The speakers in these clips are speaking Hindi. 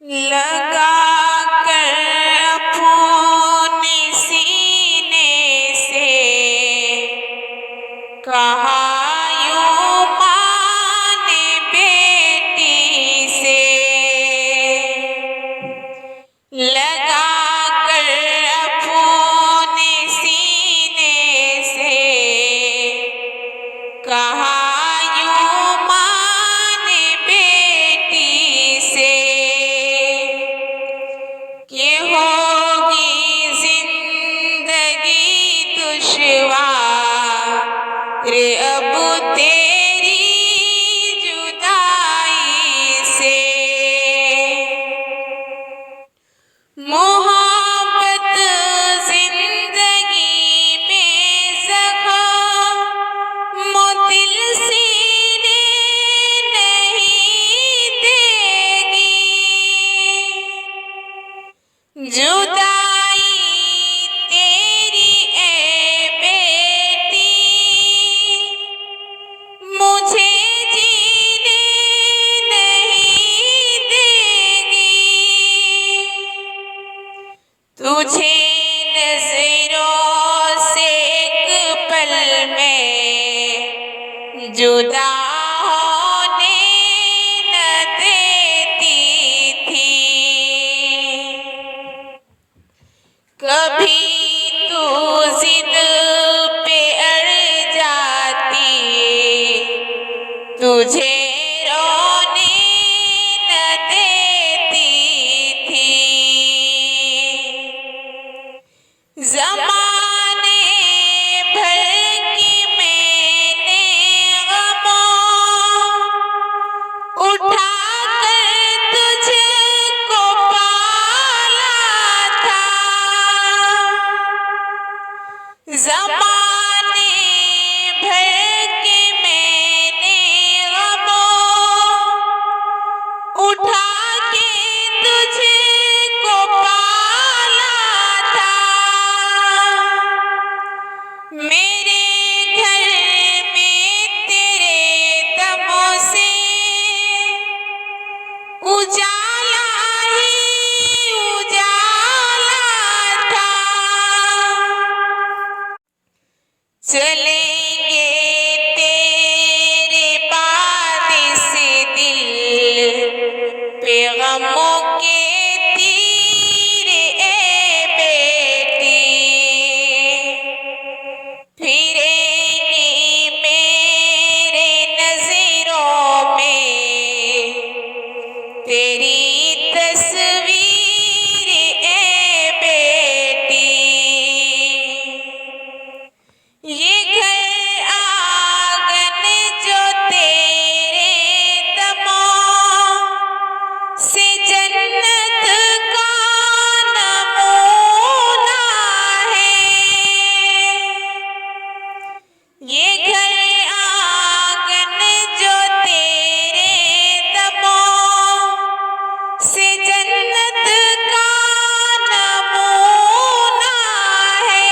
लगा कर अपने सीने से कहा यूं माने बेटी से, लगा कर अपने सीने से कहा यूं माने बेटी से कि होगी जिंदगी दुश्वार अब तेरी जुदाई से। मोहब्बत जिंदगी में ज़ख्म दिल सीने नहीं देगी, जुदाई तेरी ए बेटी मुझे जीने नहीं देगी। तुझे नजरों से एक पल में जुदा होने न देती थी। कभी तू जिद पे अड़ जाती, तुझे रोने न देती थी। ज़माने भर की मैंने गमों उठा कर तुझको पाला था। ज़माने भर के मैंने गमों उठा के तुझको पाला था। मेरे घर में तेरे दमों से उजाला ही उजाला था। चलेंगे तेरे बाद इस दिल पे गमों के तीर ए बेटी, फिरेंगी मेरे नजरों में तेरी तस्वीर ए बेटी। ये घर आंगन जो तेरे दमों से जन्नत का नमूना है। ये घर आंगन जो तेरे दमों से जन्नत का नमूना है।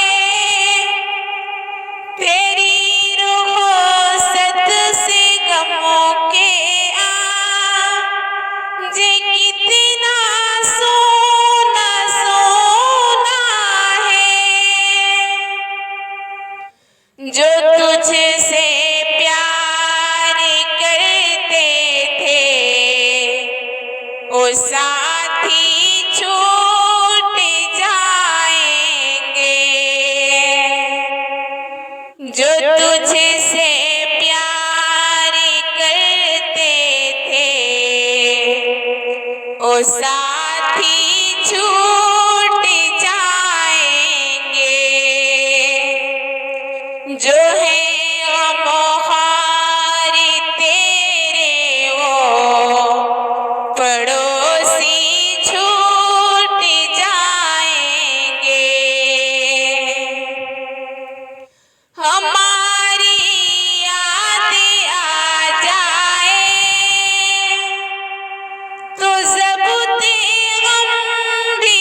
तेरी रुख़सत से गमों के आज कितना सोना सोना है। जो तुझसे प्यार करते थे वो साथी छूट जाएंगे। जो तुझसे प्यार करते थे वो साथी छूट जाएंगे। जो है गमख़ार तेरे वो पड़ोसी छूट जाएंगे। हमारी यादें आ जाए तो ज़ब्ते गम भी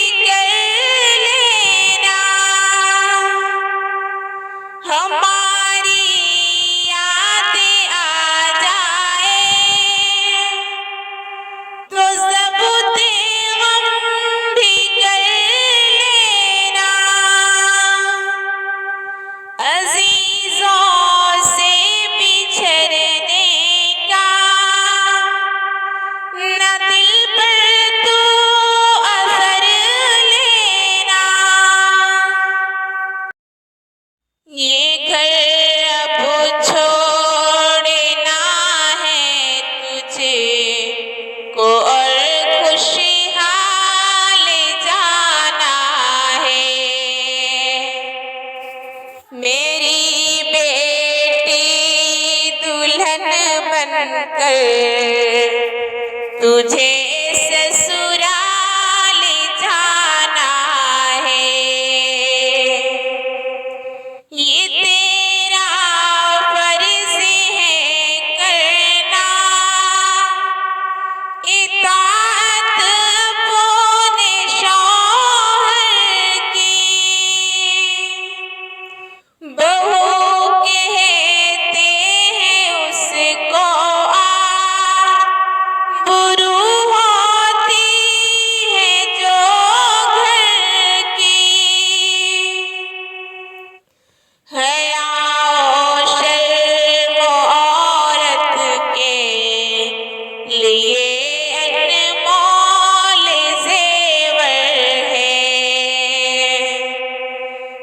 तुझे ससुराल जाना है, ये तेरा फर्ज है करना, इताअत अपने शौहर की। बहू कहते हैं उसको बुरू होती है जो घर की। हया और शर्म औरत के लिए अनमोल ज़ेवर है।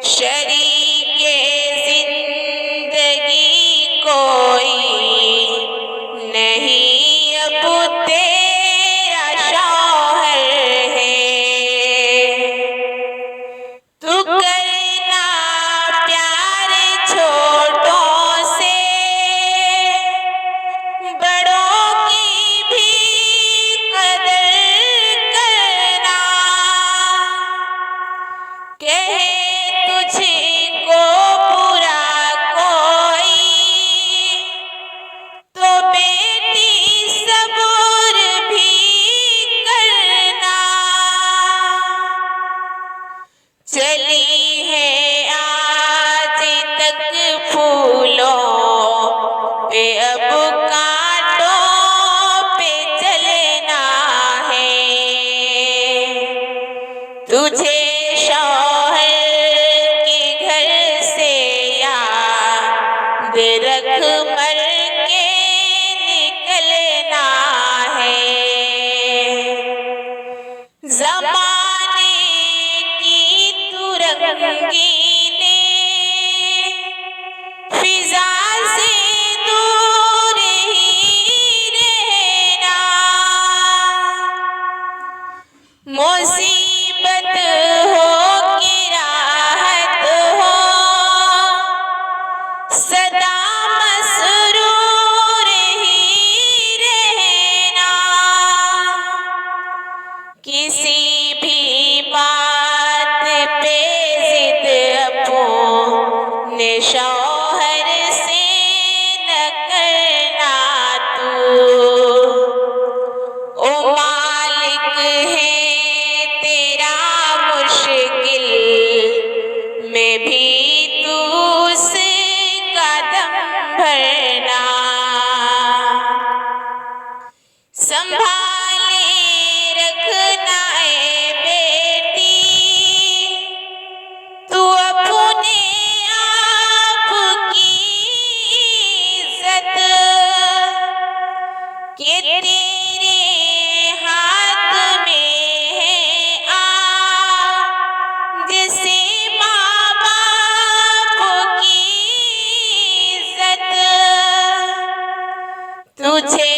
शरीके ज़िंदगी कोई नहीं अब तेरा शौहर है। तू करना प्यार छोटों से, बड़ों की भी कदर करना। कहे तुझको बुरा कोई तो बेटी सब्र भी करना। चली है आज तक फूलों पे, अब कांटों पे चलना है। तुझे शौहर के घर से याद रख मर के निकलना है। ज़माने की तू रंगीने फिजा से दूर ही रहना। मुसीबत हो कि राहत हो, सदा मसरूर ही रहना। किसी भी बात पे जिद अपने शौहर से न करना तू। ओ मालिक है तेरा मुश्किल में भी तू उसका दम भरना। संभाले रखना है बेटी तू अपने आप की इज्जत, के तेरे हाथ में है जैसे माँ बाप की इज्जत। तुझे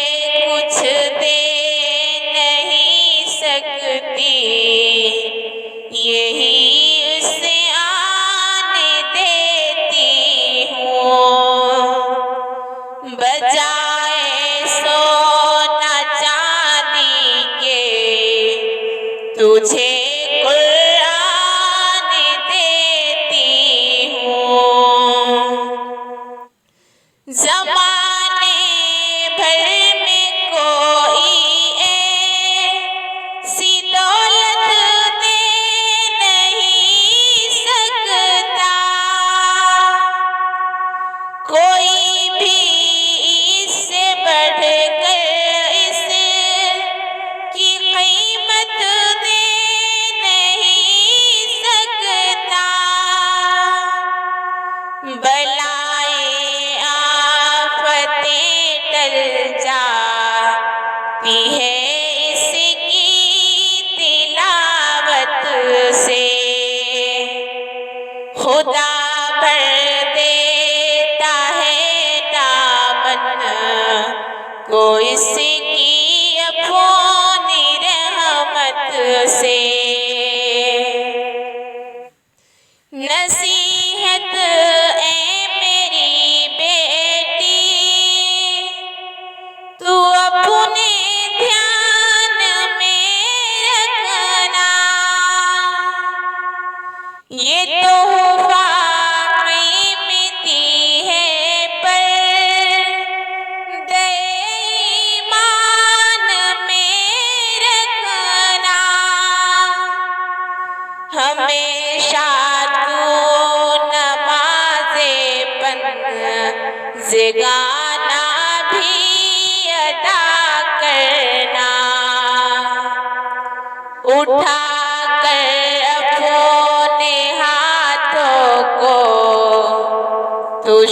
कुछ दे नहीं सकती, यही उसे आने देती हूँ। बजाए सोना चांदी के तुझे कुर्बान देती हूँ। ज़माने भर में कोई ऐसी दौलत दे नहीं सकता, कोई भी इससे बढ़कर इसकी कीमत दे गाना भी अदा करना। उठा कर अपने हाथों को तू